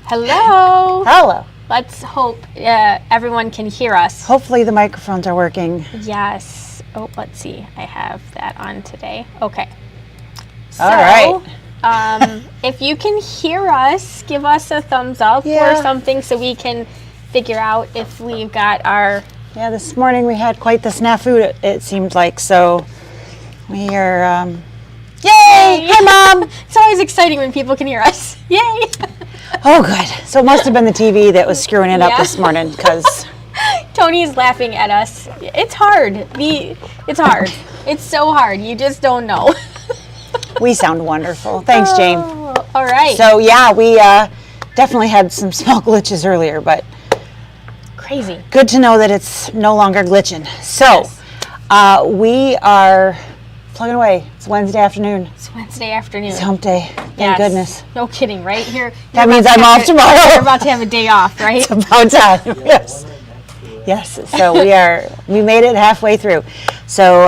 Hello. Hello. Let's hope everyone can hear us. Hopefully the microphones are working. Yes. Oh, let's see. I have that on today. Okay. So, all right. If you can hear us, give us a thumbs up or something so we can figure out if we've got our... Yeah, this morning we had quite the snafu, it seemed like, so we are... Yay! Hi, Mom! It's always exciting when people can hear us. Yay! Oh, good. So it must have been the TV that was screwing it up this morning, because... Tony's laughing at us. It's hard. It's hard. It's so hard. You just don't know. We sound wonderful. Thanks, Jane. All right. So, yeah, we definitely had some small glitches earlier, but... Crazy. Good to know that it's no longer glitching. So, we are plugging away. It's Wednesday afternoon. It's Wednesday afternoon. It's hump day. Thank goodness. No kidding, right? Here. That means I'm off tomorrow. You're about to have a day off, right? It's about time. Yes. Yes. So we made it halfway through. So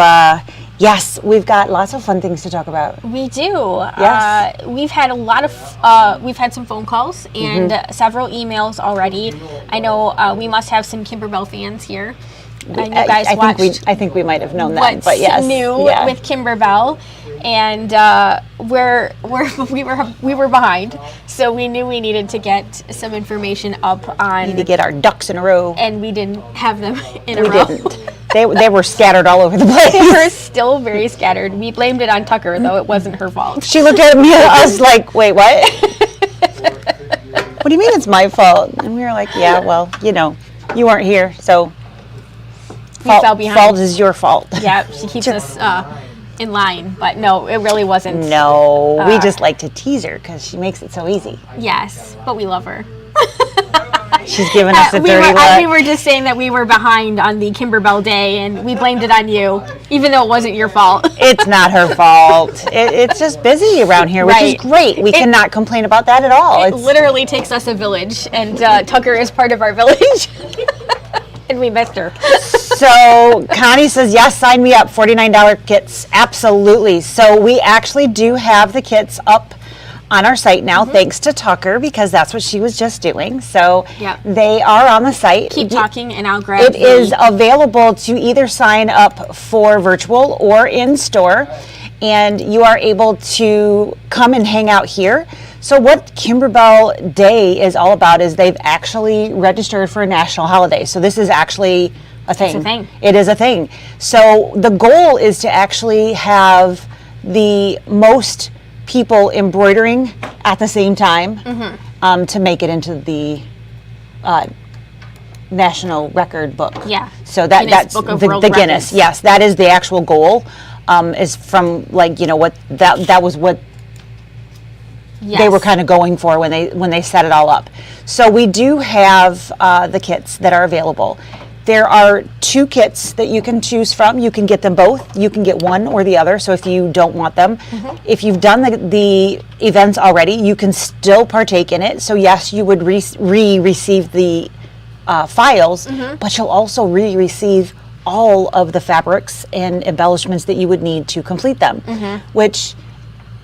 yes, we've got lots of fun things to talk about. We do. Yes. We've had a lot of we've had some phone calls and several emails already. I know we must have some Kimberbell fans here. And you guys I think we might have known that, but yes. What's new with Kimberbell, and we were behind, so we knew we needed to get some information up on. Need to get our ducks in a row, and we didn't have them in a row. We didn't. They were scattered all over the place. They were still very scattered. We blamed it on Tucker, though it wasn't her fault. She looked at me and us like, "Wait, what? What do you mean it's my fault?" And we were like, "Yeah, well, you weren't here, so." We fell behind. Fault is your fault. Yeah, she keeps us in line, but no, it really wasn't. No, we just like to tease her because she makes it so easy. Yes, but we love her. She's giving us a dirty look. We were just saying that we were behind on the Kimberbell day, and we blamed it on you, even though it wasn't your fault. It's not her fault. It's just busy around here, which is great. We cannot complain about that at all. It literally takes us a village, and Tucker is part of our village. And we missed her. So Connie says, yes, sign me up, $49 kits. Absolutely. So we actually do have the kits up on our site now, thanks to Tucker, because that's what she was just doing. So they are on the site. Keep talking and I'll grab it. It is available to either sign up for virtual or in store, and you are able to come and hang out here. So what Kimberbell Day is all about is they've actually registered for a national holiday. So this is actually a thing. It's a thing. It is a thing. So the goal is to actually have the most people embroidering at the same time to make it into the national record book. Yeah. So that's the Guinness. Yes, that is the actual goal. Is from what that was what they were kind of going for when they set it all up. So we do have the kits that are available. There are 2 kits that you can choose from. You can get them both. You can get one or the other. So if you don't want them, if you've done the events already, you can still partake in it. So yes, you would receive the files, but you'll also receive all of the fabrics and embellishments that you would need to complete them, which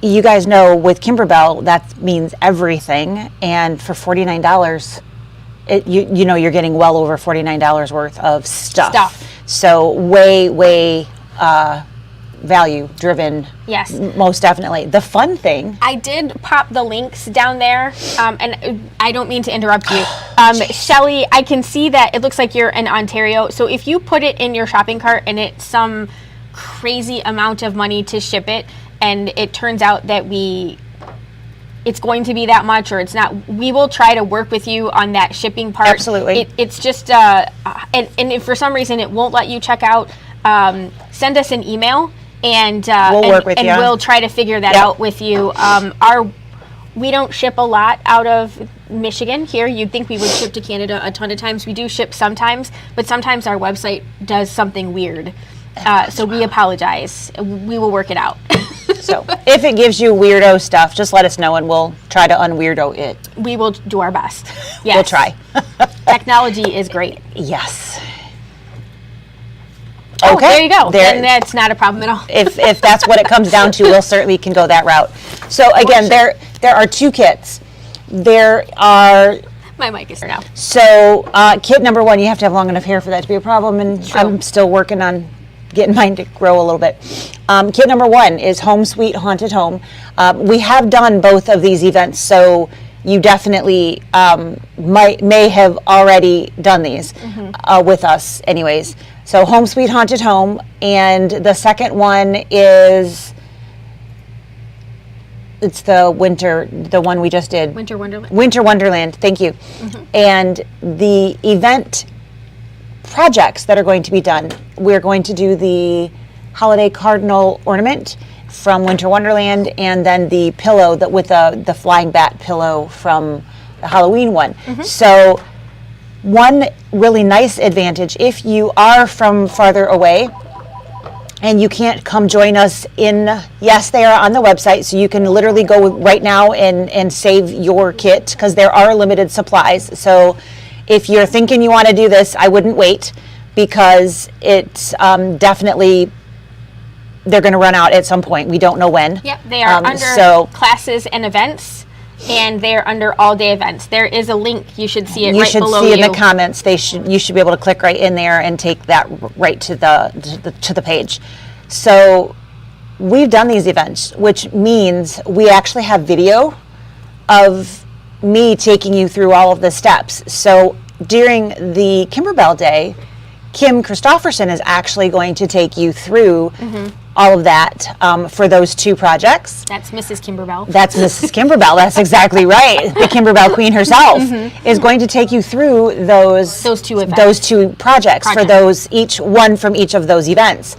you guys know with Kimberbell, that means everything. And for $49, you're getting well over $49 worth of stuff. So way value driven. Yes, most definitely. The fun thing, I did pop the links down there, and I don't mean to interrupt you, Shelly. I can see that it looks like you're in Ontario. So if you put it in your shopping cart and it's some crazy amount of money to ship it, and it turns out that it's going to be that much or it's not, we will try to work with you on that shipping part. Absolutely. It's just, and if for some reason it won't let you check out, send us an email and we'll work with you. And we'll try to figure that out with you. We don't ship a lot out of Michigan here. You'd think we would ship to Canada a ton of times. We do ship sometimes, but sometimes our website does something weird. So we apologize. We will work it out. So if it gives you weirdo stuff, just let us know and we'll try to unweirdo it. We will do our best. Yes. We'll try. Technology is great. Yes. Oh, okay. There you go. Then that's not a problem at all. If that's what it comes down to, we'll certainly can go that route. So again, there are 2 kits. there are. My mic is now. So kit number 1, you have to have long enough hair for that to be a problem, and True. I'm still working on getting mine to grow a little bit. Kit number 1 is Home Sweet Haunted Home. We have done both of these events, so you definitely may have already done these with us anyways. So Home Sweet Haunted Home, and the second one is, it's the one we just did. Winter Wonderland. Winter Wonderland, thank you. And the event projects that are going to be done, we're going to do the holiday cardinal ornament from Winter Wonderland, and then the pillow with the flying bat pillow from the Halloween one. So one really nice advantage, if you are from farther away and you can't come join us yes, they are on the website, so you can literally go right now and save your kit, because there are limited supplies. So if you're thinking you want to do this, I wouldn't wait, because it's definitely, they're going to run out at some point. We don't know when. Yep, they are under classes and events, and they're under all-day events. There is a link. You should see it right below you. You should see in the comments. You should be able to click right in there and take that right to the page. So we've done these events, which means we actually have video of me taking you through all of the steps. So during the Kimberbell Day, Kim Christofferson is actually going to take you through all of that for those 2 projects. That's Mrs. Kimberbell. That's Mrs. Kimberbell. That's exactly right. The Kimberbell Queen herself is going to take you through those 2 events. Those 2 projects for those, each one from each of those events.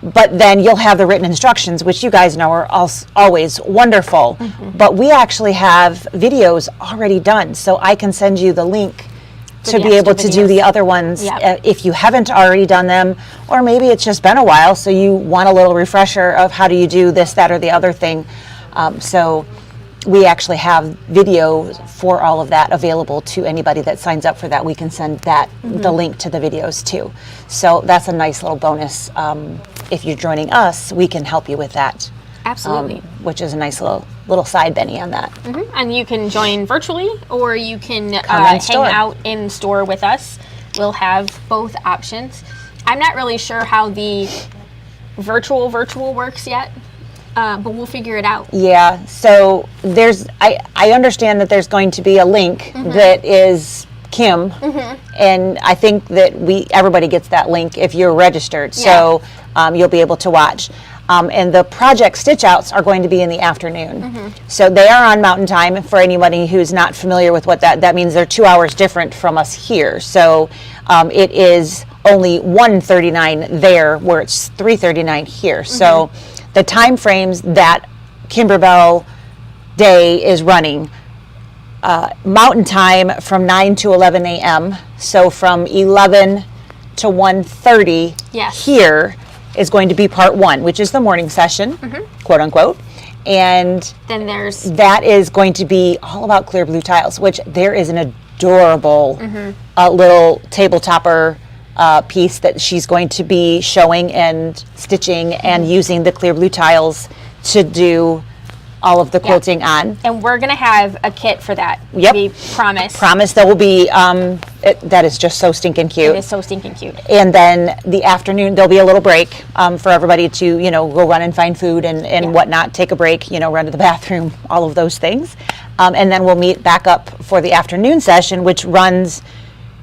But then you'll have the written instructions, which you guys know are always wonderful. But we actually have videos already done, so I can send you the link to be able to do the other ones if you haven't already done them, or maybe it's just been a while, so you want a little refresher of how do you do this, that, or the other thing. So we actually have video for all of that available to anybody that signs up for that. We can send that the link to the videos too. So that's a nice little bonus. If you're joining us, we can help you with that. Absolutely. Which is a nice little side Benny on that. And you can join virtually, or you can hang out in store with us. We'll have both options. I'm not really sure how the virtual works yet, but we'll figure it out. Yeah, so I understand that there's going to be a link that is Kim, and I think that everybody gets that link if you're registered, so you'll be able to watch. And the project stitch outs are going to be in the afternoon. So they are on Mountain Time. For anybody who's not familiar with what that means, they're 2 hours different from us here. So it is only 1:39 there, where it's 3:39 here. So the time frames that Kimberbell Day is running, Mountain Time from 9 to 11 a.m. So from 11 to 1:30 here is going to be part 1, which is the morning session, quote unquote. And then that is going to be all about clear blue tiles, which there is an adorable little table topper piece that she's going to be showing and stitching and using the clear blue tiles to do all of the quilting on. And we're going to have a kit for that. Yep. We promise. There will be, that is just so stinking cute. It is so stinking cute. And then the afternoon, there'll be a little break for everybody to, go run and find food and whatnot, take a break, run to the bathroom, all of those things. And then we'll meet back up for the afternoon session, which runs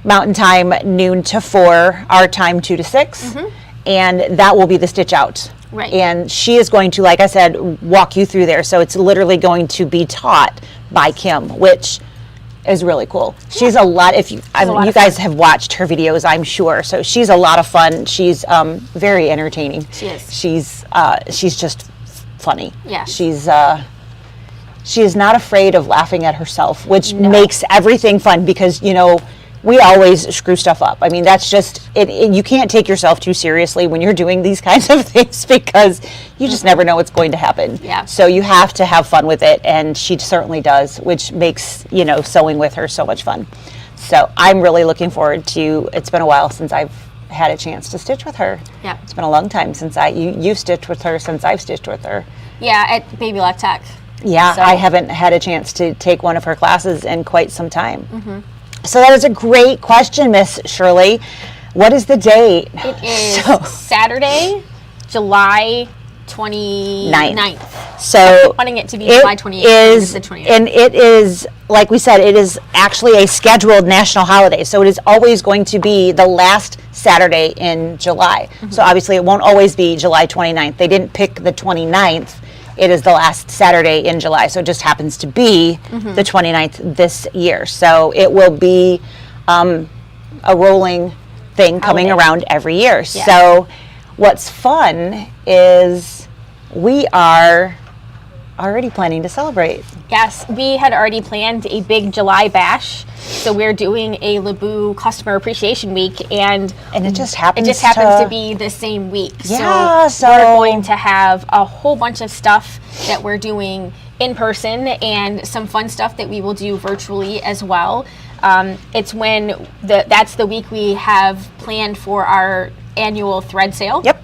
Mountain Time noon to 4, our time 2 to 6. And that will be the stitch out. Right. And she is going to, like I said, walk you through there. So it's literally going to be taught by Kim, which is really cool. She's a lot. You guys have watched her videos, I'm sure. So she's a lot of fun. She's very entertaining. She is. She's just funny. Yeah. She is not afraid of laughing at herself, which makes everything fun, because we always screw stuff up. I mean, that's just it. You can't take yourself too seriously when you're doing these kinds of things, because you just never know what's going to happen. Yeah. So you have to have fun with it, and she certainly does, which makes sewing with her so much fun. So I'm really looking forward to. It's been a while since I've had a chance to stitch with her. Yeah. It's been a long time since you've stitched with her since I've stitched with her. Yeah, at Baby Lock Tech. Yeah, So- I haven't had a chance to take one of her classes in quite some time. So that is a great question, Miss Shirley. What is the date? It is Saturday, July 29th. So Wanting it to be it July 28th. is, the 28th. and it is, like we said, it is actually a scheduled national holiday. So it is always going to be the last Saturday in July. So obviously it won't always be July 29th. They didn't pick the 29th. It is the last Saturday in July. So it just happens to be the 29th this year. So it will be a rolling thing coming Holiday. around every year. Yeah. So what's fun is we are already planning to celebrate. Yes, we had already planned a big July bash. So we're doing a Lebu Customer Appreciation Week, and it just happens to be the same week. Yeah, so we're going to have a whole bunch of stuff that we're doing in person and some fun stuff that we will do virtually as well. It's when that's the week we have planned for our annual thread sale. Yep.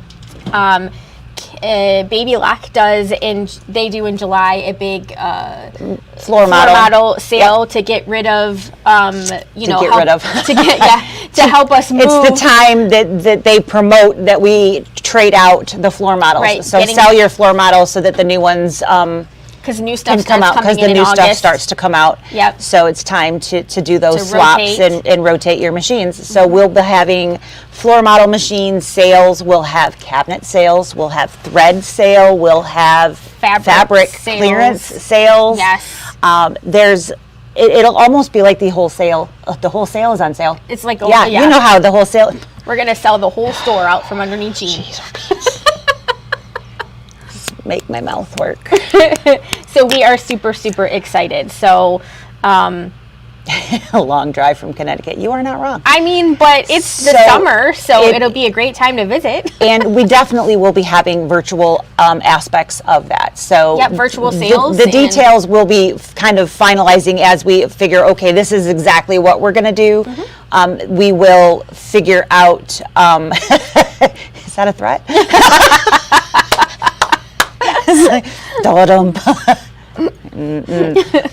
Baby Lock they do in July a big floor model sale to get rid of to help us move. It's the time that they promote that we trade out the floor models. Right, So sell your floor models so that the new ones because new stuff can come out, because the new stuff starts to come out. Yep. So it's time to do those To swaps rotate. and rotate your machines. So we'll be having floor model machine sales, we'll have cabinet sales, we'll have thread sale, we'll have fabric sales. clearance sales. Yes. It'll almost be like the wholesale. The wholesale is on sale. It's like You know how the wholesale. we're gonna sell the whole store out from underneath Jean. Make my mouth work. So we are super, super excited. So, A long drive from Connecticut. You are not wrong. I mean, but it's the So summer, so it'll be a great time to visit. And we definitely will be having virtual aspects of that. So Yep, virtual sales The and- details will be kind of finalizing as we figure, okay, this is exactly what we're going to do. We will figure out, is that a threat? It's like, da-dum.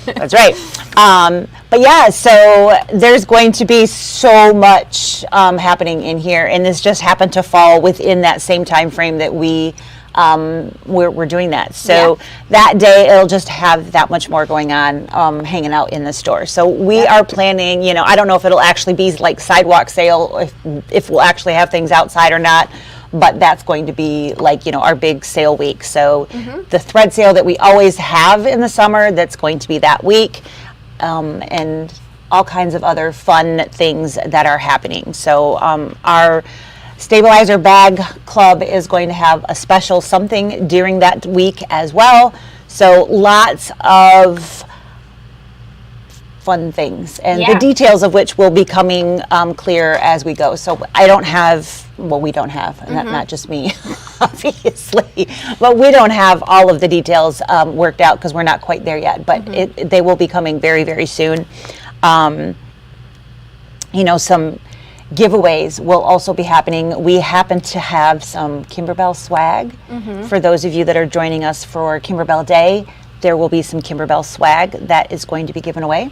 That's right. But yeah, so there's going to be so much happening in here, and this just happened to fall within that same time frame that we're doing that. So that day it'll just have that much more going on, hanging out in the store. So we are planning. I don't know if it'll actually be like sidewalk sale, if we'll actually have things outside or not. But that's going to be like, our big sale week. So the thread sale that we always have in the summer, that's going to be that week. And all kinds of other fun things that are happening. So our Stabilizer Bag Club is going to have a special something during that week as well. So lots of fun things, and the details of which will be coming clear as we go. So we don't have, not just me, obviously, but we don't have all of the details worked out because we're not quite there yet, but they will be coming very, very soon. Some giveaways will also be happening. We happen to have some Kimberbell swag. For those of you that are joining us for Kimberbell Day, there will be some Kimberbell swag that is going to be given away.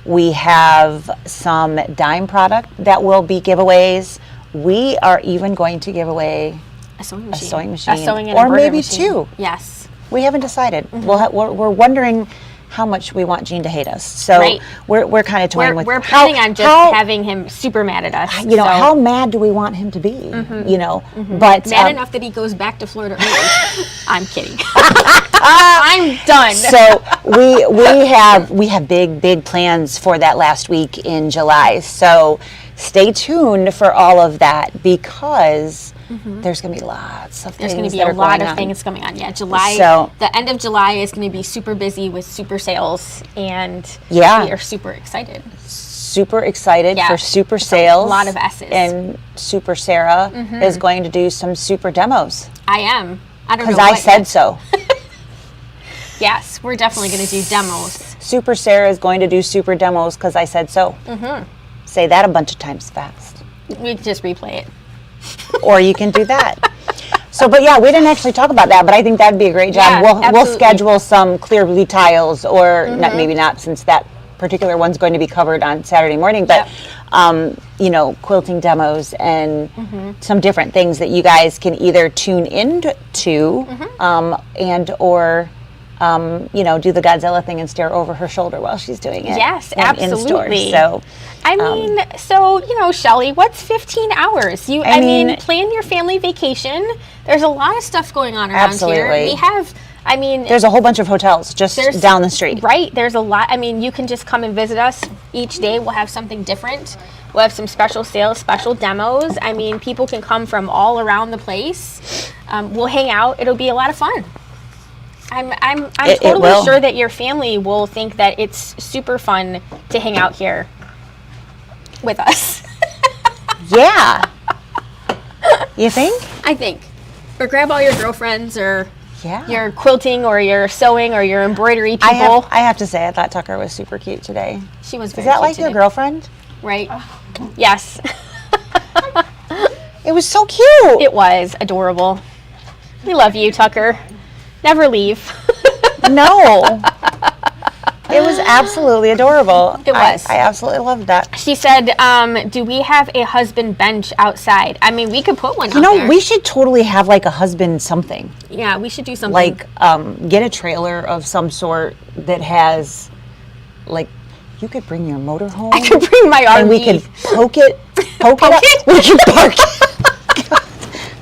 We have some dime product that will be giveaways. We are even going to give away A sewing a machine. sewing machine, A sewing and or embroidery maybe machine. two. Yes. We haven't decided. We're wondering how much we want Jean to hate us. So Right. we're kind of toying with We're planning on just having him super mad at us. how mad do we want him to be? But mad enough that he goes back to Florida early. I'm kidding. I'm done. So we have big plans for that last week in July. So stay tuned for all of that, because there's going to be lots of There's things. going to be that a are lot going of on. things coming on. Yeah, July. So- the end of July is going to be super busy with super sales, and Yeah. we are super excited. Super excited Yeah, for super it's a sales. lot of S's. And Super Sarah is going to do some super demos. I am. I don't know. Because I what said yet. so. Yes, we're definitely going to do demos. Super Sarah is going to do super demos because I said so. Say that a bunch of times fast. We can just replay it. Or you can do that. So, but yeah, we didn't actually talk about that, but I think that'd be a great job. Yeah, We'll absolutely. schedule some clear blue tiles, or not, maybe not, since that particular one's going to be covered on Saturday morning, but quilting demos and some different things that you guys can either tune into and or do the Godzilla thing and stare over her shoulder while she's doing it. Yes, In absolutely. store. So, I mean, Shelly, what's 15 hours? I mean, plan your family vacation. There's a lot of stuff going on around here. Absolutely. We have, there's a whole bunch of hotels just down the street. Right. There's a lot. I mean, you can just come and visit us each day. We'll have something different. We'll have some special sales, special demos. I mean, people can come from all around the place. We'll hang out. It'll be a lot of fun. I'm totally sure that your family will think that it's super fun to hang out here with us. Yeah. You think? I think. Or grab all your girlfriends, or Yeah. your quilting, or your sewing, or your embroidery people. I have to say, I thought Tucker was super cute today. She was very Is that cute like today. your girlfriend? Right. Yes. It was so cute. It was adorable. We love you, Tucker. Never leave. No. It was absolutely adorable. It was. I absolutely loved that. She said, do we have a husband bench outside? I mean, we could put one out there. We should totally have like a husband something. Yeah, we should do something. Like get a trailer of some sort that has, like, you could bring your motor home. I could bring my RV. And we could poke it up. We could park it.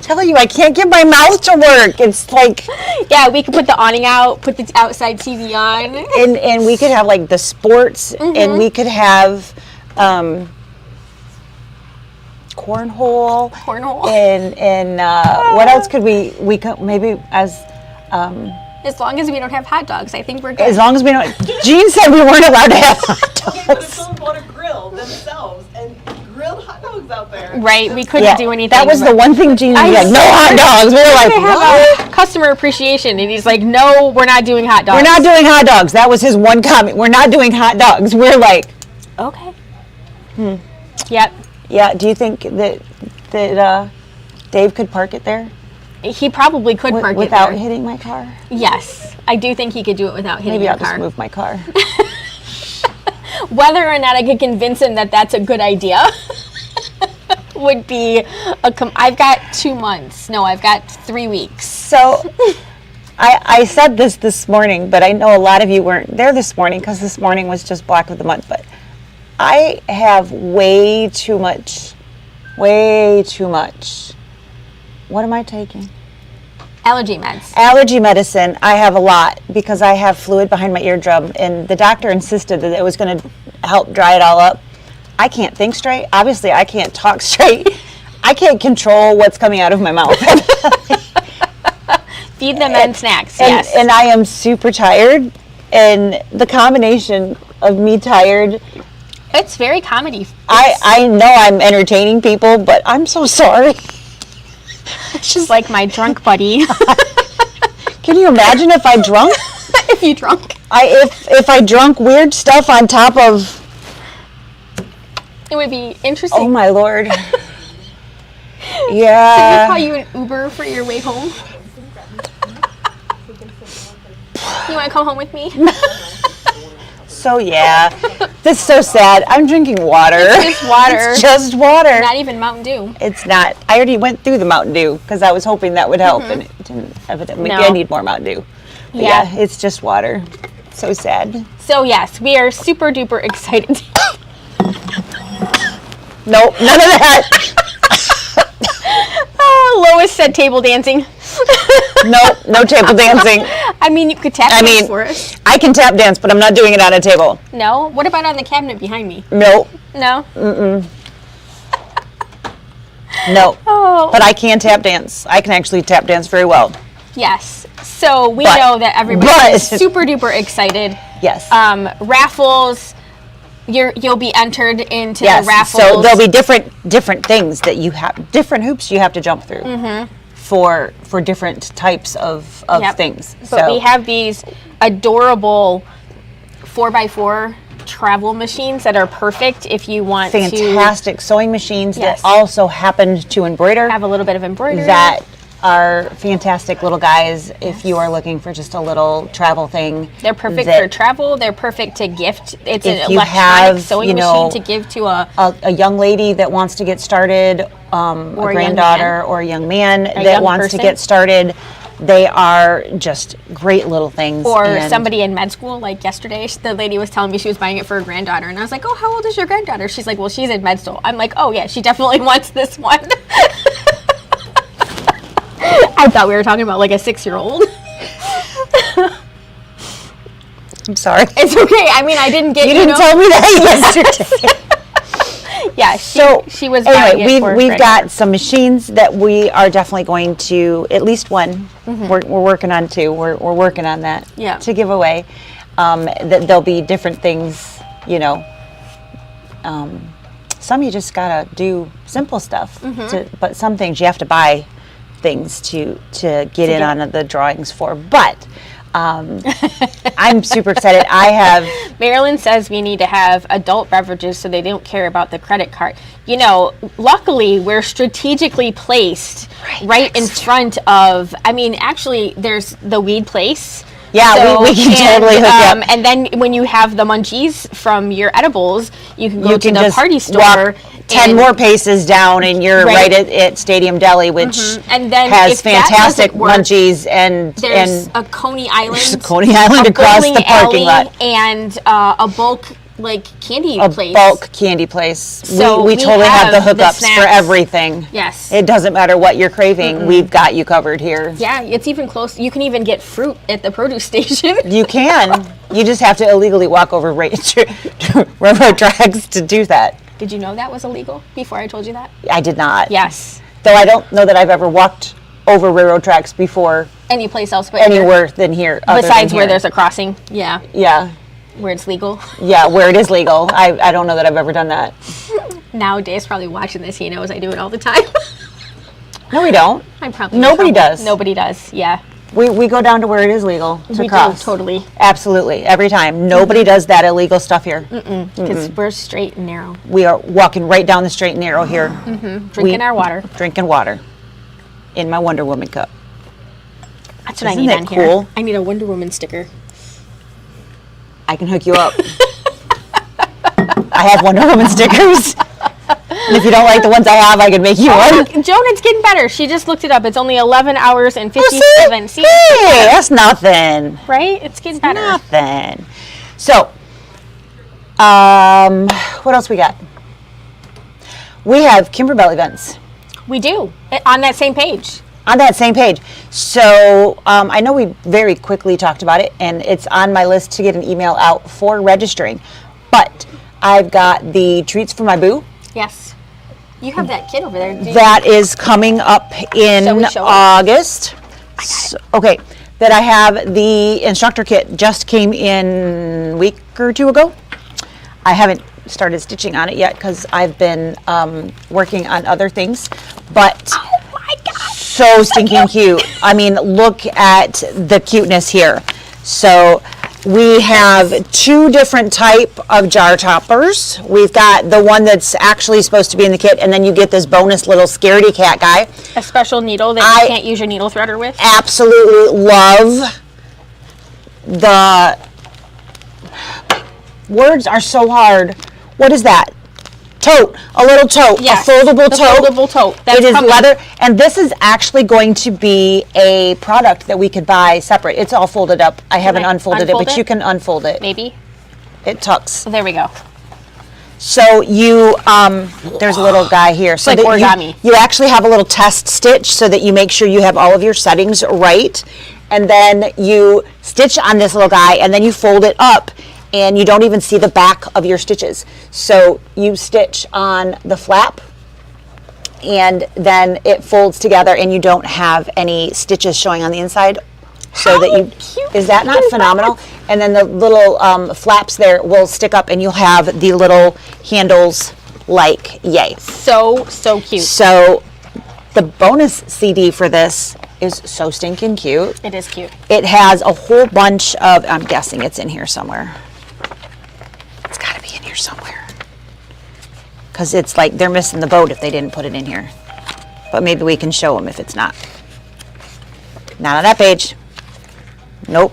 Tell you, I can't get my mouth to work. It's like, yeah, we could put the awning out, put the outside TV on. and we could have like the sports, and we could have cornhole. And what else could we could maybe as long as we don't have hot dogs, I think we're good. as long as we don't. Gene said we weren't allowed to have hot Okay, but if dogs. someone bought a grill themselves and grilled hot dogs out there. Right, we couldn't do anything. That was the one thing Gene was like, no hot dogs. We were like, They what? have customer appreciation, and he's like, no, we're not doing hot dogs. We're not doing hot dogs. That was his one comment. We're not doing hot dogs. We're like, Okay. Yep. yeah. Do you think that Dave could park it there He probably could park without it there. hitting my car? Yes, I do think he could do it without hitting Maybe your I'll car. just move my car. Whether or not I could convince him that that's a good idea would be I've got 2 months. No, I've got 3 weeks. So I said this morning, but I know a lot of you weren't there this morning because this morning was just Black of the Month. But I have way too much. What am I taking? Allergy meds. Allergy medicine. I have a lot because I have fluid behind my eardrum, and the doctor insisted that it was going to help dry it all up. I can't think straight. Obviously, I can't talk straight. I can't control what's coming out of my mouth. Feed them and snacks. Yes. And I am super tired, and the combination of me tired. It's very comedy. I know I'm entertaining people, but I'm so sorry. She's like my drunk buddy. Can you imagine if I drunk? If you drunk. If I drunk weird stuff on top of. It would be interesting. Oh my Lord. Should we Yeah. call you an Uber for your way home? You want to come home with me? So yeah, this is so sad. I'm drinking water. It's water. It's just water. Not even Mountain Dew. It's not. I already went through the Mountain Dew because I was hoping that would help, and it didn't. Maybe I need more Mountain Dew. But Yeah. yeah, it's just water. So sad. So yes, we are super duper excited. Nope, none of that. Lois said table dancing. Nope, no table dancing. I mean, you could tap dance for us. I can tap dance, but I'm not doing it on a table. No? What about on the cabinet behind me? Nope, No? nope. Oh. But I can tap dance. I can actually tap dance very well. Yes. So we But- know that everybody but- is super duper excited. Yes. Raffles. You'll be entered into Yes. the raffles. So there'll be different things that you have, different hoops you have to jump through for different types of Yep. things. But we have these adorable 4x4 travel machines that are perfect if you want fantastic sewing machines Yes. that also happen to embroider. to have a little bit of embroidery. That are fantastic little guys if you are looking for just a little travel thing. They're perfect for travel. They're perfect to gift. It's an If you electronic have, sewing machine to give to a young lady that wants to get started, a granddaughter or a young man that wants to get started, they are just great little things. Or somebody in med school, like yesterday, the lady was telling me she was buying it for her granddaughter, and I was like, oh, how old is your granddaughter? She's like, well, she's in med school. I'm like, oh yeah, she definitely wants this one. I thought we were talking about like a 6-year-old. I'm sorry. It's okay. I mean, I didn't get you didn't tell me that yesterday. Yeah, she was anyway, buying it we've got some machines that we are definitely going to, at least one, we're working on two, we're working on that to give away. That there'll be different things, some you just gotta do simple stuff, but some things you have to buy things to get in on the drawings for. But I'm super excited. Marilyn says we need to have adult beverages so they don't care about the credit card. Luckily we're strategically placed right in front of, actually there's the weed place. Yeah, so, we can totally hook up. And then when you have the munchies from your edibles, you can go to the party store. Walk 10 more paces down and you're right at Stadium Deli, which and then has fantastic munchies there's a Coney Island. There's a Coney Island across the parking lot. And a bulk candy place. A bulk candy place. So we totally have the hookups for everything. Yes. It doesn't matter what you're craving. We've got you covered here. Yeah, it's even close. You can even get fruit at the produce station. You can. You just have to illegally walk over railroad tracks to do that. Did you know that was illegal before I told you that? I did not. Yes. Though I don't know that I've ever walked over railroad tracks before. Any place else but anywhere than here. Besides where there's a crossing. Yeah. Yeah. Where it's legal. Yeah, where it is legal. I don't know that I've ever done that. Nowadays, probably watching this, he knows I do it all the time. No, we don't. I'm probably Nobody does. Nobody does. Yeah. We go down to where it is legal to cross. Do, totally. Absolutely, every time. Nobody does that illegal stuff here. Because we're straight and narrow. We are walking right down the straight and narrow here. Drinking our water. Drinking water in my Wonder Woman cup. That's what I need on here. I need a Wonder Woman sticker. I can hook you up. I have Wonder Woman stickers. And if you don't like the ones I have, I can make you one. Joan, it's getting better. She just looked it up. It's only 11 hours and 57. See? Hey, that's nothing. Right? It's getting better. Nothing. So, what else we got? We have Kimberbell events. We do. On that same page. On that same page. So I know we very quickly talked about it, and it's on my list to get an email out for registering. But I've got the treats for my boo. Yes. You have that kid over there. That is coming up in August. Okay. That I have the instructor kit just came in a week or two ago. I haven't started stitching on it yet because I've been working on other things. But so stinking cute. I mean, look at the cuteness here. So we have two different type of jar toppers. We've got the one that's actually supposed to be in the kit, and then you get this bonus little scaredy cat guy. A special needle that you can't use your needle threader with. Absolutely love the words are so hard. What is that? Tote, a little tote, yes, a foldable tote. Foldable tote. That's it is leather, and this is actually going to be a product that we could buy separate. It's all folded up. I haven't unfolded it, but you can unfold it. Maybe. It tucks. There we go. So you, there's a little guy here. So like origami. You actually have a little test stitch so that you make sure you have all of your settings right, and then you stitch on this little guy, and then you fold it up. And you don't even see the back of your stitches. So you stitch on the flap, and then it folds together, and you don't have any stitches showing on the inside. So is that not phenomenal? And then the little flaps there will stick up, and you'll have the little handles like yay. So cute. So the bonus CD for this is so stinking cute. It is cute. It has a whole bunch of, I'm guessing it's in here somewhere. It's got to be in here somewhere. Because it's like they're missing the boat if they didn't put it in here. But maybe we can show them if it's not. Not on that page. Nope.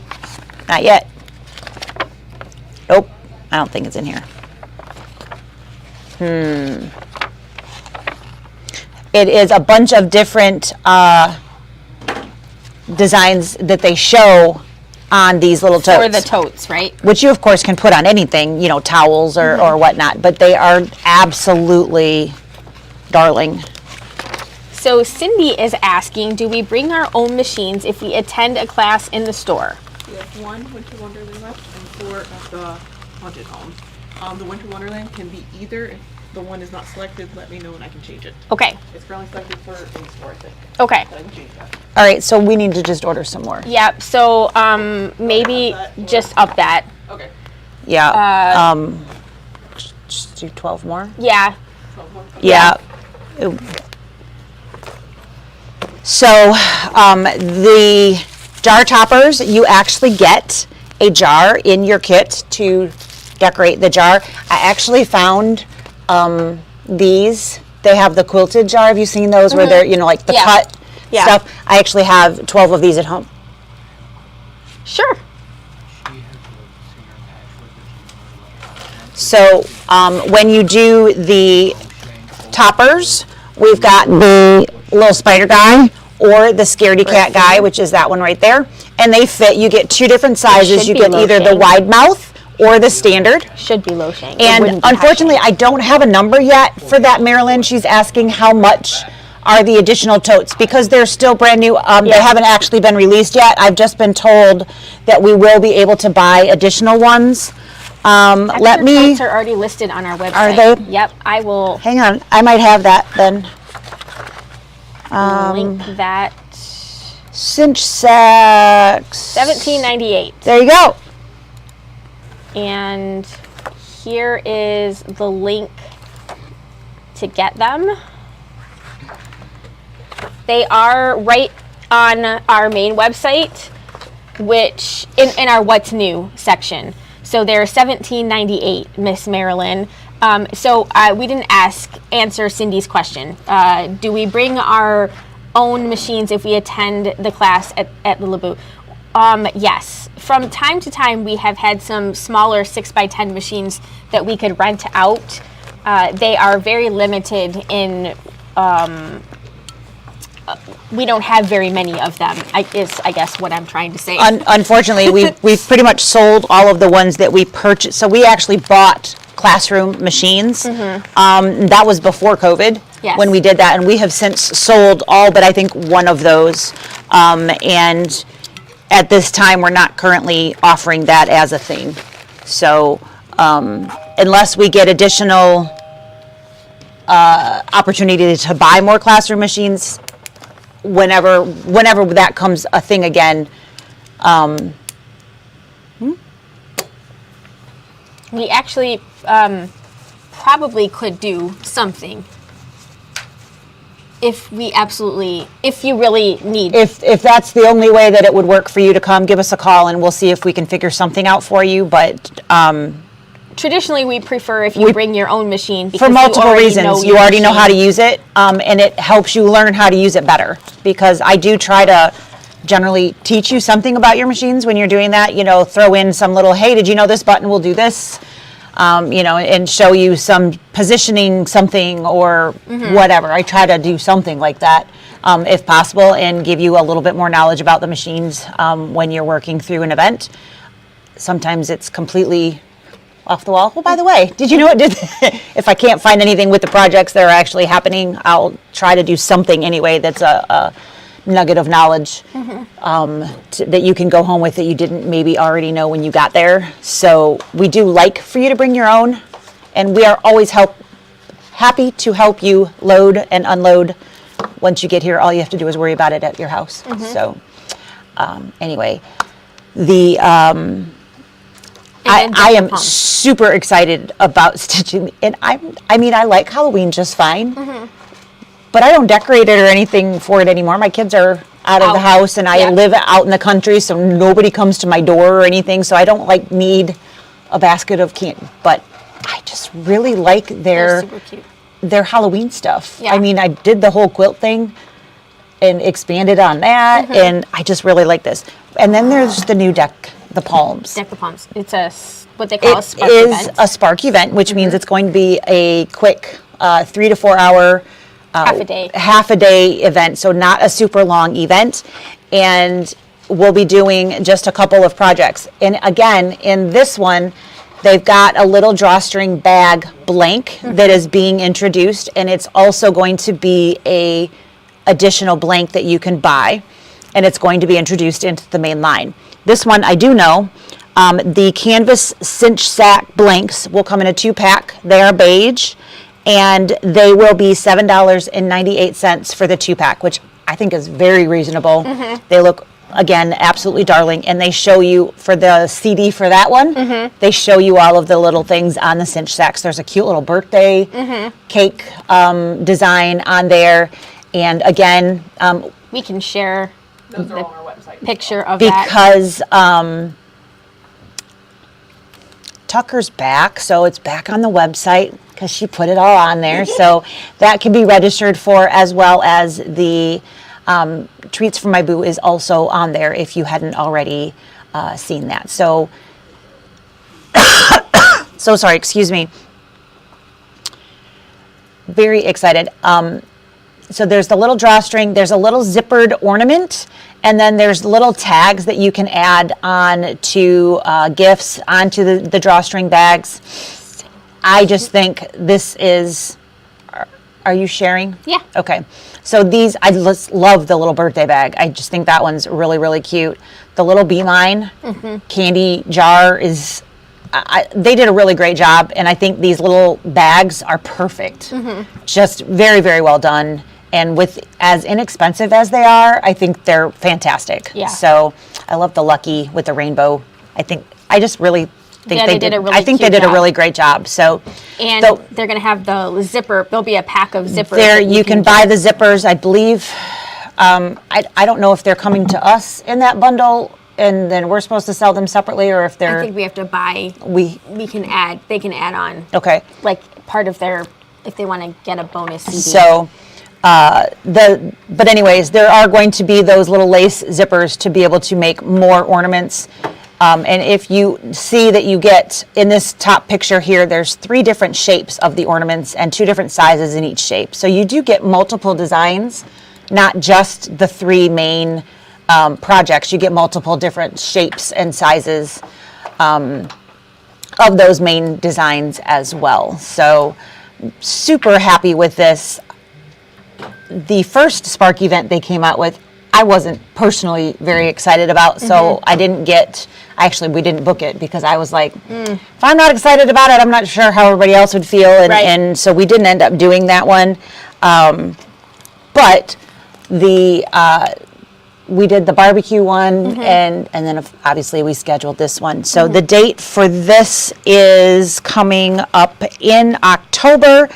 Not yet. Nope. I don't think it's in here. It is a bunch of different designs that they show on these little totes. For the totes, right? Which you, of course, can put on anything, you know, towels or whatnot. But they are absolutely darling. So Cindy is asking, do we bring our own machines if we attend a class in the store? We have 1 Winter Wonderland left and 4 at the haunted homes. The Winter Wonderland can be either. If the one is not selected, let me know and I can change it. Okay. It's currently selected for in-store, I think. Okay. But I can change that. All right, so we need to just order some more. Yep. So maybe just up that. Okay. Yeah. Just do 12 more. Yeah. 12 more. Yeah. So the jar toppers, you actually get a jar in your kit to decorate the jar. I actually found these. They have the quilted jar. Have you seen those where they're, you know, like the cut stuff? I actually have 12 of these at home. Sure. So when you do the toppers, we've got the little spider guy or the scaredy cat guy, which is that one right there. And they fit. You get 2 different sizes. should You be get either the low-shade. wide mouth or the standard. Should be low shade. And unfortunately, I don't have a number yet for that, Marilyn. She's asking how much are the additional totes because they're still brand new. They haven't actually been released yet. I've just been told that we will be able to buy additional ones. Let me. Totes are already listed on our website. Are they? Yep. I will Hang on, I might have that then. link that. Cinch Sacks. $17.98. There you go. And here is the link to get them. They are right on our main website, which in our What's New section. So they're $17.98, Miss Marilyn. So we didn't answer Cindy's question. Do we bring our own machines if we attend the class at the LeBou? Yes. From time to time, we have had some smaller 6x10 machines that we could rent out. They are very limited in. We don't have very many of them. I guess what I'm trying to say. Unfortunately, we've pretty much sold all of the ones that we purchased. So we actually bought classroom machines. That was before COVID when we did that, and we have since sold all but I think one of those. And at this time, we're not currently offering that as a thing. So unless we get additional opportunity to buy more classroom machines, whenever that comes a thing again. We actually probably could do something if you really need. If that's the only way that it would work for you to come, give us a call and we'll see if we can figure something out for you. But traditionally, we prefer if you bring your own machine because for multiple reasons. You already know machine. how to use it, and it helps you learn how to use it better. Because I do try to generally teach you something about your machines when you're doing that. You know, throw in some little, hey, did you know this button will do this? You know, and show you some positioning something or whatever. I try to do something like that if possible and give you a little bit more knowledge about the machines when you're working through an event. Sometimes it's completely off the wall. Well, by the way, did you know it did? If I can't find anything with the projects that are actually happening, I'll try to do something anyway that's a nugget of knowledge that you can go home with that you didn't maybe already know when you got there. So we do like for you to bring your own, and we are always happy to help you load and unload. Once you get here, all you have to do is worry about it at your house. So anyway, I am super excited about stitching, and I mean I like Halloween just fine, but I don't decorate it or anything for it anymore. My kids are out of the house, and I live out in the country, so nobody comes to my door or anything. So I don't need a basket of candy, but I just really like their Halloween stuff. Yeah. I mean, I did the whole quilt thing. and expanded on that, and I just really like this. And then there's the new deck, the palms. Deck the palms. It's what they call a spark It is event. a spark event, which means it's going to be a quick 3 to 4 hour half a day event, so not a super long event. And we'll be doing just a couple of projects. And again, in this one, they've got a little drawstring bag blank that is being introduced, and it's also going to be a additional blank that you can buy, and it's going to be introduced into the main line. This one I do know. The canvas cinch sack blanks will come in a 2-pack. They are beige, and they will be $7.98 for the 2-pack, which I think is very reasonable. They look, again, absolutely darling, and they show you, for the CD for that one, they show you all of the little things on the cinch sacks. There's a cute little birthday cake design on there, and again, We can share Those are the on our website. picture of that. because Tucker's back, so it's back on the website because she put it all on there. So that can be registered for, as well as the Treats for My Boo is also on there if you hadn't already seen that. So, so sorry, excuse me. Very excited. So there's the little drawstring, there's a little zippered ornament, and then there's little tags that you can add on to gifts, onto the drawstring bags. I just think this is, are you sharing? Yeah. Okay. So these, I just love the little birthday bag. I just think that one's really, really cute. The little Beeline candy jar is, they did a really great job, and I think these little bags are perfect. Just very, very well done. And with as inexpensive as they are, I think they're fantastic. Yeah. So I love the Lucky with the rainbow. I just really think they did a really I think they cute did a job. really great job. So And so they're going to have the zipper. There'll be a pack of zippers. there that you can buy get. the zippers, I believe. I don't know if they're coming to us in that bundle, and then we're supposed to sell them separately, or if I they're think we have to buy. we We can add. They can add on okay. like part of their if they want to get a bonus CD. So, but anyways, there are going to be those little lace zippers to be able to make more ornaments. And if you see that you get, in this top picture here, there's 3 different shapes of the ornaments and 2 different sizes in each shape. So you do get multiple designs, not just the 3 main projects. You get multiple different shapes and sizes of those main designs as well. So super happy with this. The first Spark event they came out with, I wasn't personally very excited about, so I didn't get, actually we didn't book it because I was like, if I'm not excited about it, I'm not sure how everybody else would feel, and so we didn't end up doing that one. But we did the barbecue one, and then obviously we scheduled this one. So the date for this is coming up in October.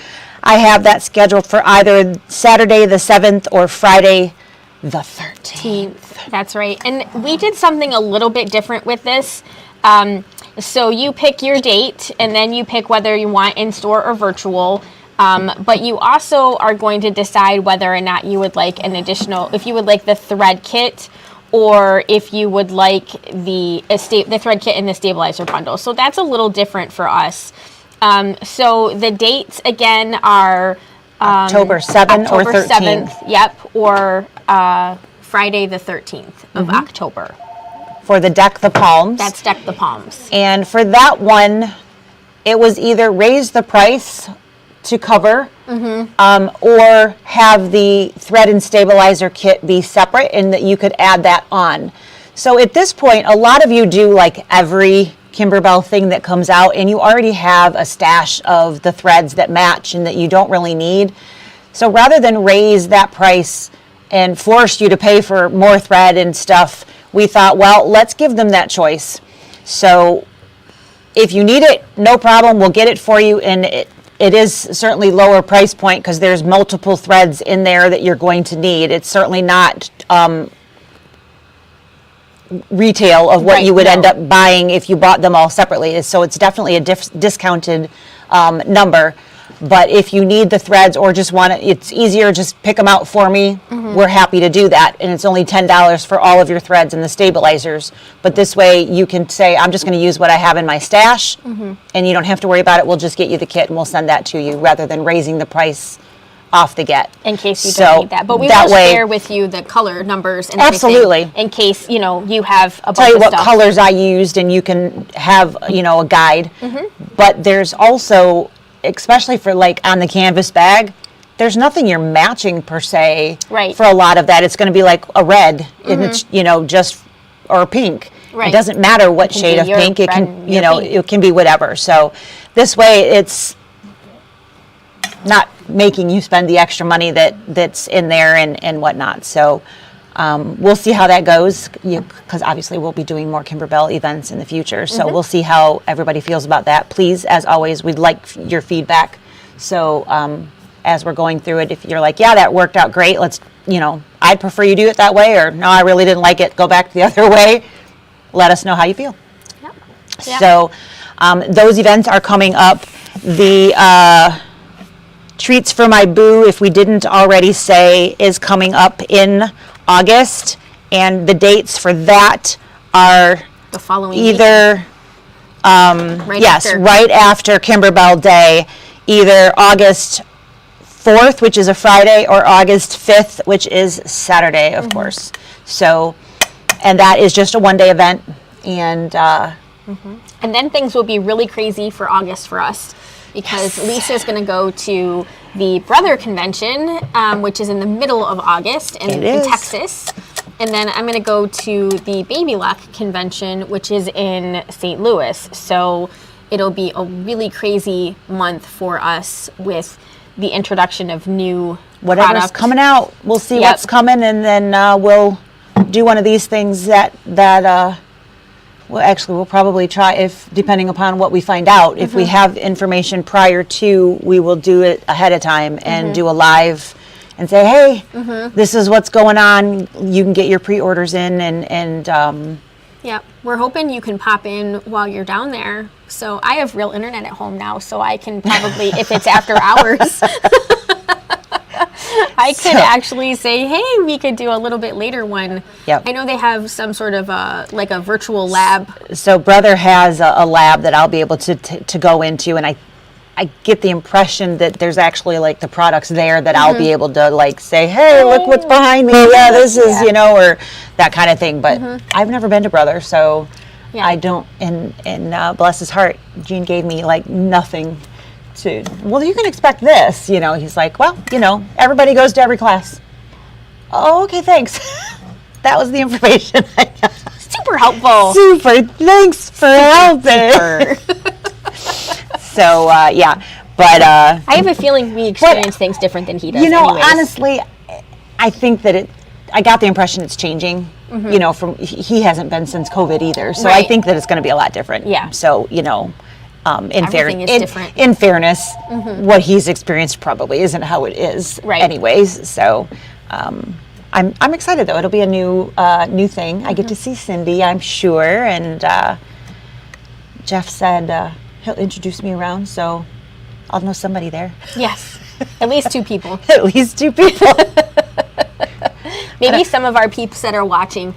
I have that scheduled for either Saturday the 7th or Friday the 13th. That's right. And we did something a little bit different with this. So you pick your date, and then you pick whether you want in-store or virtual. But you also are going to decide whether or not you would like an additional, if you would like the thread kit, or if you would like the thread kit and the stabilizer bundle. So that's a little different for us. So the dates again are October 7th or 13th. 7th, yep, or Friday the 13th of October. For the Deck the Palms. That's Deck the Palms. And for that one, it was either raise the price to cover, or have the thread and stabilizer kit be separate, and that you could add that on. So at this point, a lot of you do like every Kimberbell thing that comes out, and you already have a stash of the threads that match and that you don't really need. So rather than raise that price and force you to pay for more thread and stuff, we thought, well, let's give them that choice. So if you need it, no problem, we'll get it for you, and it is certainly lower price point because there's multiple threads in there that you're going to need. It's certainly not retail of what you would end up buying if you bought them all separately. So it's definitely a discounted number. But if you need the threads or just want it, it's easier, just pick them out for me. We're happy to do that. And it's only $10 for all of your threads and the stabilizers. But this way you can say, I'm just going to use what I have in my stash, and you don't have to worry about it. We'll just get you the kit and we'll send that to you rather than raising the price off the get. In case you don't need that. But we will share with you the color numbers and everything in case, you know, you have a bunch tell you of what stuff. colors I used, and you can have, you know, a guide. But there's also, especially for like on the canvas bag, there's nothing you're matching per se. Right. For a lot of that, it's going to be like a red, and it's, you know, just, or a pink. Right. It doesn't matter what shade of pink. It can, you know, it can be whatever. So this way, it's not making you spend the extra money that's in there and whatnot. So we'll see how that goes, because obviously we'll be doing more Kimberbell events in the future. So we'll see how everybody feels about that. Please, as always, we'd like your feedback. So as we're going through it, if you're like, yeah, that worked out great, let's, you know, I'd prefer you do it that way, or no, I really didn't like it, go back the other way. Let us know how you feel. Yep. So those events are coming up. The Treats for My Boo, if we didn't already say, is coming up in August, and the dates for that are The following either right after. right after Kimberbell Day, either August 4th, which is a Friday, or August 5th, which is Saturday, of course. So, and that is just a one-day event, and And then things will be really crazy for August for us, because Lisa's going to go to the Brother Convention, which is in the middle of August in Texas. And then I'm going to go to the Baby Lock Convention, which is in St. Louis. So it'll be a really crazy month for us with the introduction of new whatever's product. coming out, we'll see what's coming, and then we'll do one of these things that well, actually, we'll probably try, if depending upon what we find out. If we have information prior to, we will do it ahead of time and do a live and say, hey, this is what's going on. You can get your pre-orders in, and Yep. We're hoping you can pop in while you're down there. So I have real internet at home now, so I can probably, if it's after hours, I could actually say, hey, we could do a little bit later one. Yep. I know they have some sort of like a virtual lab. So Brother has a lab that I'll be able to go into, and I get the impression that there's actually like the products there that I'll be able to like say, hey, look what's behind me. Yeah, this is, you know, or that kind of thing. But I've never been to Brother, so I don't, and bless his heart, Gene gave me like nothing to, well, you can expect this, you know. He's like, well, you know, everybody goes to every class. Oh, okay, thanks. That was the information I got. Super helpful. Super, thanks for helping. So, yeah, but I have a feeling we experience things different than he does. you know, anyways. honestly, I think that I got the impression it's changing. You know, from he hasn't been since COVID either, so I Right. think that it's going to be a lot different. Yeah. So, you know, Everything is different. in fairness, what he's experienced probably isn't how it is, Right. anyways. So, I'm excited though. It'll be a new thing. I get to see Cindy, I'm sure, and Jeff said he'll introduce me around, so I'll know somebody there. Yes. At least two people. At least two people. Maybe some of our peeps that are watching.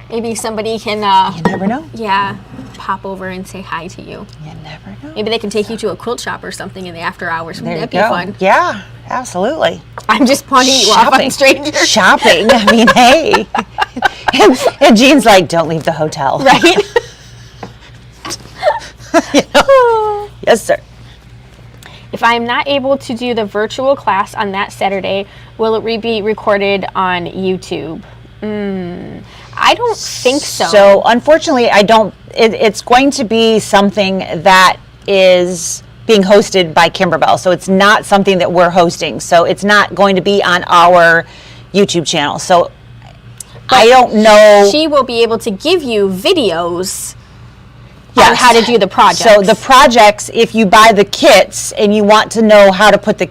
Maybe somebody can, You never know. yeah, pop over and say hi to you. You never know. Maybe they can take you to a quilt shop or something in the after hours. There Wouldn't you that be go. fun? Yeah, absolutely. I'm just pointing you off on strangers. Shopping. I mean, hey. and Jean's like, don't leave the hotel. Right? You know? Yes, sir. If I'm not able to do the virtual class on that Saturday, will it be recorded on YouTube? I don't think so. So, unfortunately, I don't. It's going to be something that is being hosted by Kimberbell. So, it's not something that we're hosting. So, it's not going to be on our YouTube channel. So, I don't know. She will be able to give you videos on Yes. how to do the project. So the projects, if you buy the kits and you want to know how to put the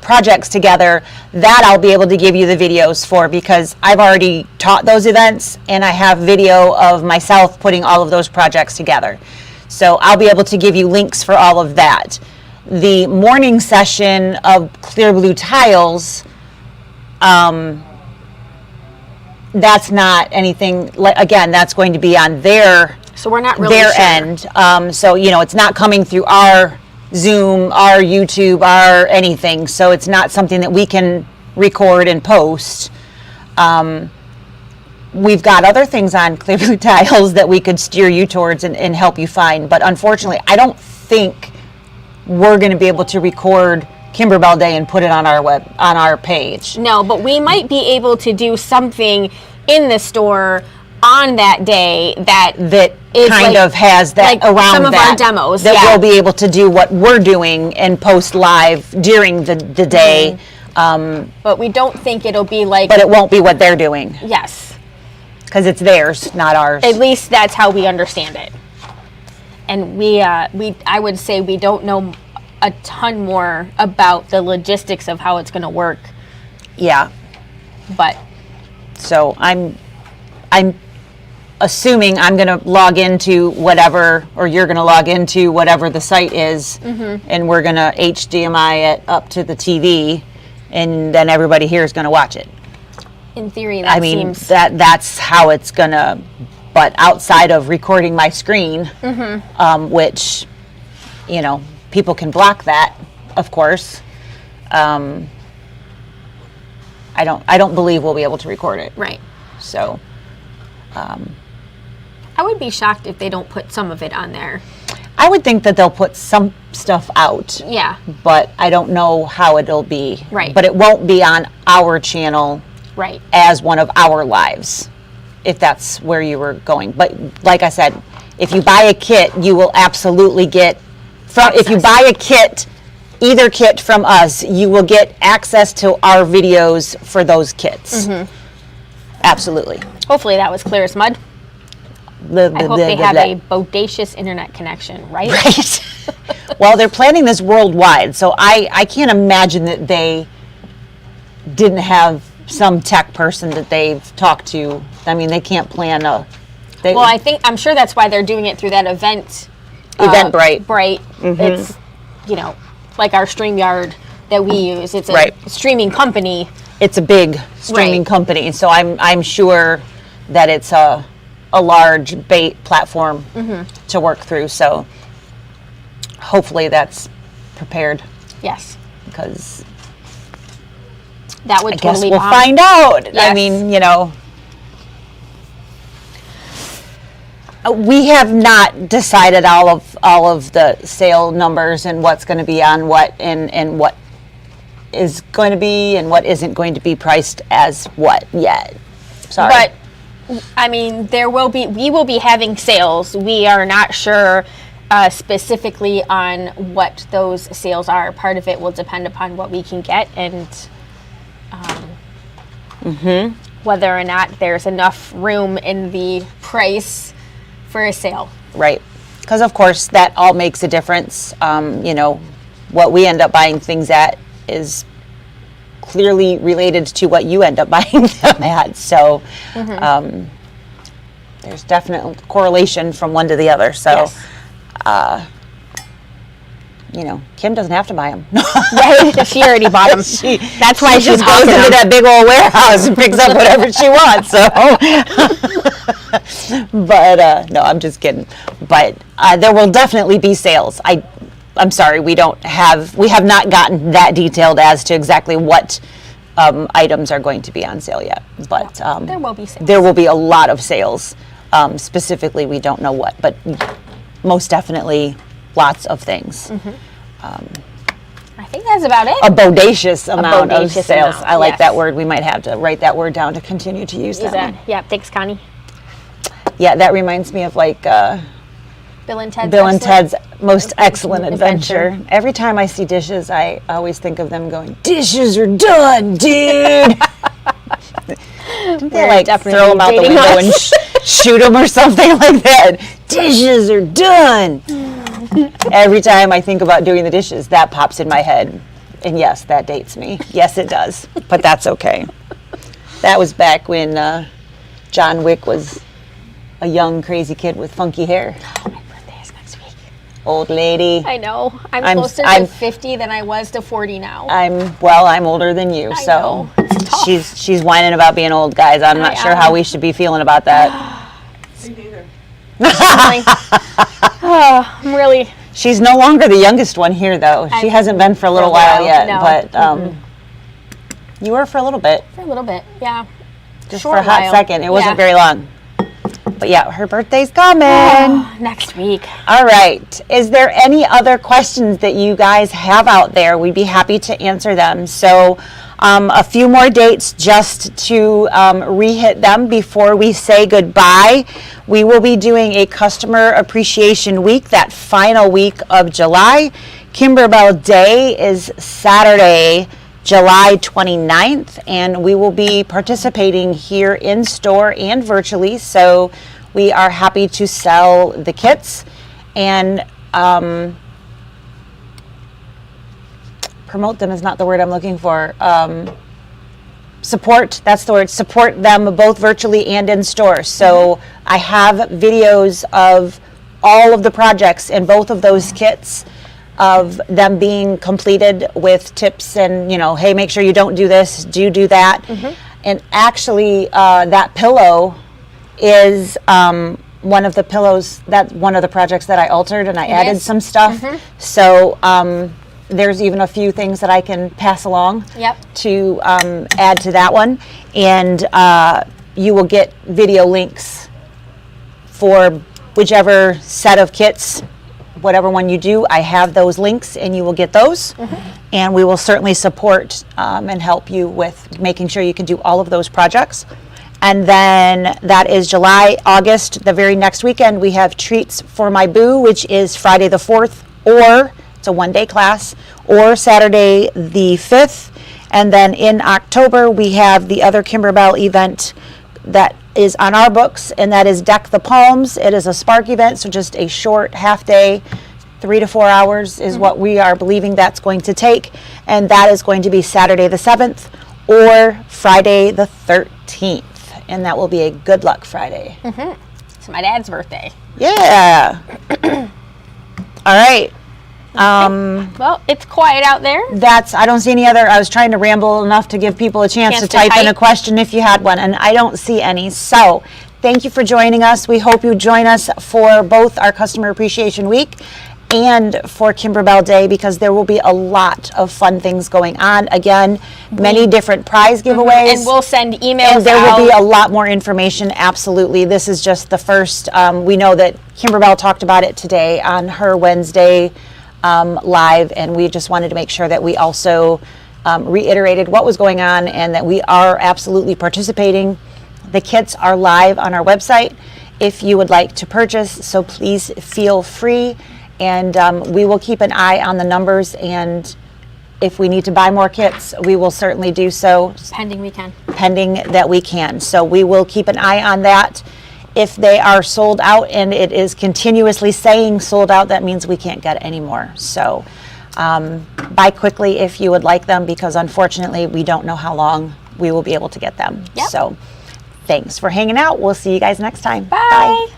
projects together, that I'll be able to give you the videos for, because I've already taught those events and I have video of myself putting all of those projects together. So I'll be able to give you links for all of that. the morning session of Clear Blue Tiles, that's not anything, again, that's going to be on their So we're not really their sure. end. So, it's not coming through our Zoom, our YouTube, our anything. So it's not something that we can record and post. We've got other things on Clear Blue Tiles that we could steer you towards and help you find. But unfortunately, I don't think we're going to be able to record Kimberbell Day and put it on our page. No, but we might be able to do something in the store on that day that is kind of has that like around some of that, our demos. that yeah. we'll be able to do what we're doing and post live during the day. But we don't think it'll be like. But it won't be what they're doing Yes. because it's theirs, not ours. At least that's how we understand it. And I would say we don't know a ton more about the logistics of how it's going to work. Yeah. But So I'm assuming I'm going to log into whatever, or you're going to log into whatever the site is, and we're going to HDMI it up to the TV, and then everybody here is going to watch it. in theory, that I mean, seems. that's how it's going to, but outside of recording my screen, which, people can block that, of course. I don't believe we'll be able to record it. Right. So, I would be shocked if they don't put some of it on there. I would think that they'll put some stuff out, Yeah. but I don't know how it'll be. Right. But it won't be on our channel Right. as one of our lives, if that's where you were going. But like I said, if you buy a kit, you will absolutely get, if you buy a kit, either kit from us, you will get access to our videos for those kits. Absolutely. Hopefully that was clear as mud. I hope they have a bodacious internet connection, right? Right. Well, they're planning this worldwide, so I can't imagine that they didn't have some tech person that they've talked to. I mean, they can't plan a. Well, I'm sure that's why they're doing it through that event. Eventbrite. Bright. It's, like our StreamYard that we use. It's a Right. streaming company. It's a big streaming Right. company, so I'm sure that it's a large bait platform to work through. So hopefully that's prepared, Yes. because That would I guess totally we'll bomb. find out. I Yes. mean, we have not decided all of the sale numbers and what's going to be on what and what is going to be and what isn't going to be priced as what yet. Sorry. But I mean, we will be having sales. We are not sure specifically on what those sales are. Part of it will depend upon what we can get and whether or not there's enough room in the price for a sale. Right. Because, of course, that all makes a difference. What we end up buying things at is clearly related to what you end up buying them at. So there's definitely correlation from one to the other. So, Yes. Kim doesn't have to buy them. Right? She already bought them. That's why She she's just goes hawking into them. that big old warehouse and picks up whatever she wants. So, but no, I'm just kidding. But there will definitely be sales. I'm sorry, we have not gotten that detailed as to exactly what items are going to be on sale yet. But There will be sales. there will be a lot of sales. Specifically, we don't know what, but most definitely lots of things. I think that's about it. A bodacious amount of bodacious sales. amount, I like yes. that word. We might have to write that word down to continue to use Is that one. that? Yeah. Thanks, Connie. Yeah, that reminds me of like Bill and Ted's. Bill and Excellent- Ted's Most Excellent Adventure. Adventure. Every time I see dishes, I always think of them going, "Dishes are done, dude." Didn't they We're like definitely throw them out the dating window and us. shoot them or something like that? Dishes are done. Every time I think about doing the dishes, that pops in my head. And yes, that dates me. Yes, it does. But that's okay. That was back when John Wick was a young, crazy kid with funky hair. Oh, my birthday is next week. Old lady. I know. I'm closer to 50 than I was to 40 now. I'm older than you, I so know. It's tough. she's whining about being old, guys. I'm not sure how we should be feeling about that. Me neither. I'm really. She's no longer the youngest one here, though. She hasn't been for a little while yet, no. but you were for a little bit. For a little bit, yeah. Just for a hot second. It wasn't very long. But yeah, her birthday's coming. Next week. All right. Is there any other questions that you guys have out there? We'd be happy to answer them. So a few more dates just to re-hit them before we say goodbye. We will be doing a Customer Appreciation Week, that final week of July. Kimberbell Day is Saturday, July 29th, and we will be participating here in store and virtually, so we are happy to sell the kits and promote them is not the word I'm looking for. Support, that's the word, support them both virtually and in store. So I have videos of all of the projects in both of those kits, of them being completed with tips and, hey, make sure you don't do this, do that. And actually, that pillow is one of the pillows, that's one of the projects that I altered, and I added some stuff. So there's even a few things that I can pass along to add to that one. And you will get video links for whichever set of kits. Whatever one you do, I have those links and you will get those. And we will certainly support and help you with making sure you can do all of those projects. And then that is July, August, the very next weekend, we have Treats for My Boo, which is Friday the 4th, or it's a one-day class, or Saturday the 5th. And then in October, we have the other Kimberbell event that is on our books, and that is Deck the Palms. It is a Spark event, so just a short half day, 3 to 4 hours is what we are believing that's going to take, and that is going to be Saturday the 7th or Friday the 13th, and that will be a good luck Friday. It's my dad's birthday. Yeah. All right. Well, it's quiet out there. I don't see any other. I was trying to ramble enough to give people a chance to type in a question if you had one, and I don't see any. So thank you for joining us. We hope you join us for both our Customer Appreciation Week and for Kimberbell Day, because there will be a lot of fun things going on. Again, many different prize giveaways. And we'll send emails and there will be a lot more information, absolutely. This is just the first. We know that Kimberbell talked about it today on her Wednesday live, and we just wanted to make sure that we also reiterated what was going on and that we are absolutely participating. The kits are live on our website if you would like to purchase, so please feel free, and we will keep an eye on the numbers, and if we need to buy more kits, we will certainly do so. Pending we can. Pending that we can. So we will keep an eye on that. If they are sold out and it is continuously saying sold out, that means we can't get any more. So buy quickly if you would like them, because unfortunately we don't know how long we will be able to get them. So thanks for hanging out. We'll see you guys next time. Bye.